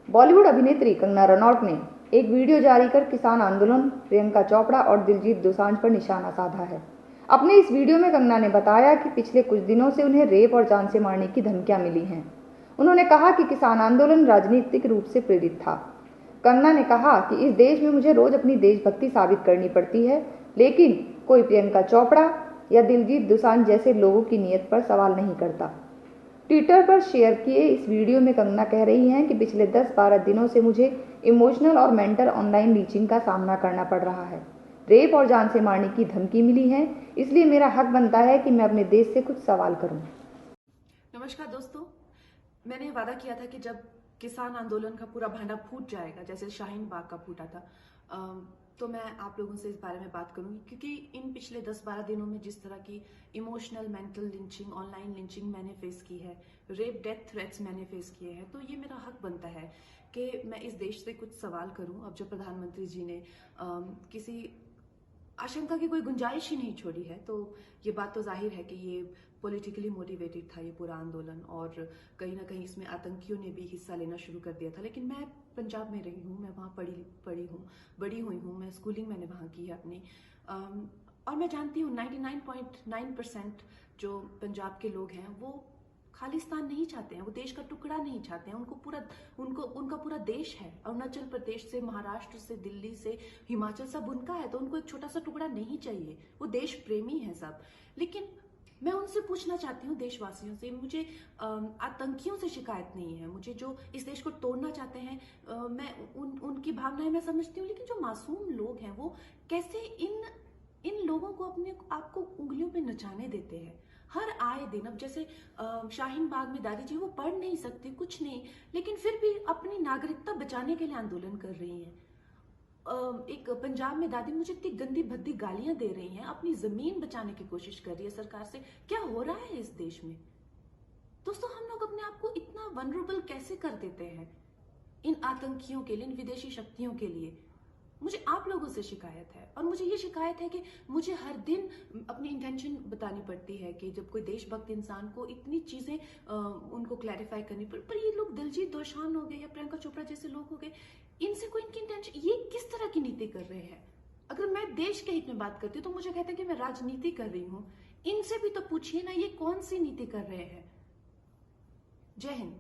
बॉलीवुड अभिनेत्री कंगना रनौत ने एक वीडियो जारी कर किसान आंदोलन, प्रियंका चोपड़ा और दिलजीत दोसांझ पर निशाना साधा है। अपने इस वीडियो में कंगना ने बताया कि पिछले कुछ दिनों से उन्हें रेप और जान से मारने की धमकियां मिली हैं। उन्होंने कहा कि किसान आंदोलन राजनीतिक रूप से प्रेरित था। कंगना ने कहा कि इस देश में मुझे रोज अपनी देशभक्ति साबित करनी पड़ती है, लेकिन कोई प्रियंका चोपड़ा या दिलजीत दोसांझ जैसे लोगों की नीयत पर सवाल नहीं करता। ट्विटर पर शेयर किए इस वीडियो में कंगना कह रही हैं कि पिछले 10-12 दिनों से मुझे इमोशनल और मेंटल ऑनलाइन लीचिंग का सामना करना पड़ रहा है। रेप और जान से मारने की धमकी मिली है, इसलिए मेरा हक बनता है कि मैं अपने देश से कुछ सवाल करूं। नमस्कार दोस्तों, मैंने वादा किया था कि जब किसान आंदोलन का पूरा भांडा फूट जाएगा, जैसे शाहीन बाग का फूटा था, तो मैं आप लोगों से इस बारे में बात करूंगी, क्योंकि इन पिछले 10-12 दिनों में जिस तरह की emotional, mental lynching, online lynching मैंने फेस की है, रेप, डेथ थ्रेट्स मैंने फेस किए हैं, तो ये मेरा हक बनता है कि मैं इस देश से कुछ सवाल करूं। अब जब प्रधानमंत्री जी ने किसी आशंका की कोई गुंजाइश ही नहीं छोड़ी है, तो ये बात तो जाहिर है कि ये पॉलिटिकली मोटिवेटेड था ये पूरा आंदोलन, और कहीं ना कहीं इसमें आतंकियों ने भी हिस्सा लेना शुरू कर दिया था। लेकिन मैं पंजाब में रही हूँ, मैं वहाँ बड़ी हुई हूँ, मैं स्कूलिंग मैंने वहाँ की है अपनी, और मैं जानती हूँ 99.9% जो पंजाब के लोग हैं वो खालिस्तान नहीं चाहते हैं, वो देश का टुकड़ा नहीं चाहते हैं। उनका पूरा देश है, अरुणाचल प्रदेश से, महाराष्ट्र से, दिल्ली से, हिमाचल, सब उनका है, तो उनको एक छोटा सा टुकड़ा नहीं चाहिए। वो देश प्रेमी है सब। लेकिन मैं उनसे पूछना चाहती हूँ, देशवासियों से, मुझे आतंकियों से शिकायत नहीं है, मुझे जो इस देश को तोड़ना चाहते हैं, मैं उनकी भावनाएं मैं समझती हूँ, लेकिन जो मासूम लोग हैं वो कैसे इन लोगों को अपने आपको उंगलियों पे नचाने देते हैं हर आए दिन। अब जैसे शाहीन बाग में दादी जी, वो पढ़ नहीं सकती, कुछ नहीं, लेकिन फिर भी अपनी नागरिकता बचाने के लिए आंदोलन कर रही हैं। एक पंजाब में दादी मुझे इतनी गंदी भद्दी गालियां दे रही हैं, अपनी जमीन बचाने की कोशिश कर रही है सरकार से। क्या हो रहा है इस देश में दोस्तों? हम लोग अपने आप को इतना वनरेबल कैसे कर देते हैं इन आतंकियों के लिए, इन विदेशी शक्तियों के लिए? मुझे आप लोगों से शिकायत है, और मुझे ये शिकायत है कि मुझे हर दिन अपनी इंटेंशन बतानी पड़ती है कि जब कोई देशभक्त इंसान को इतनी चीजें उनको क्लैरिफाई करनी पड़ी। पर ये लोग दिलजीत दोसांझ हो गए या प्रियंका चोपड़ा जैसे लोग हो गए, इनसे कोई इनकी इंटेंशन, ये किस तरह की नीति कर रहे हैं? अगर मैं देश के हित में बात करती हूँ तो मुझे कहते हैं कि मैं राजनीति कर रही हूँ। इनसे भी तो पूछिए ना, ये कौन सी नीति कर रहे हैं। जय हिंद।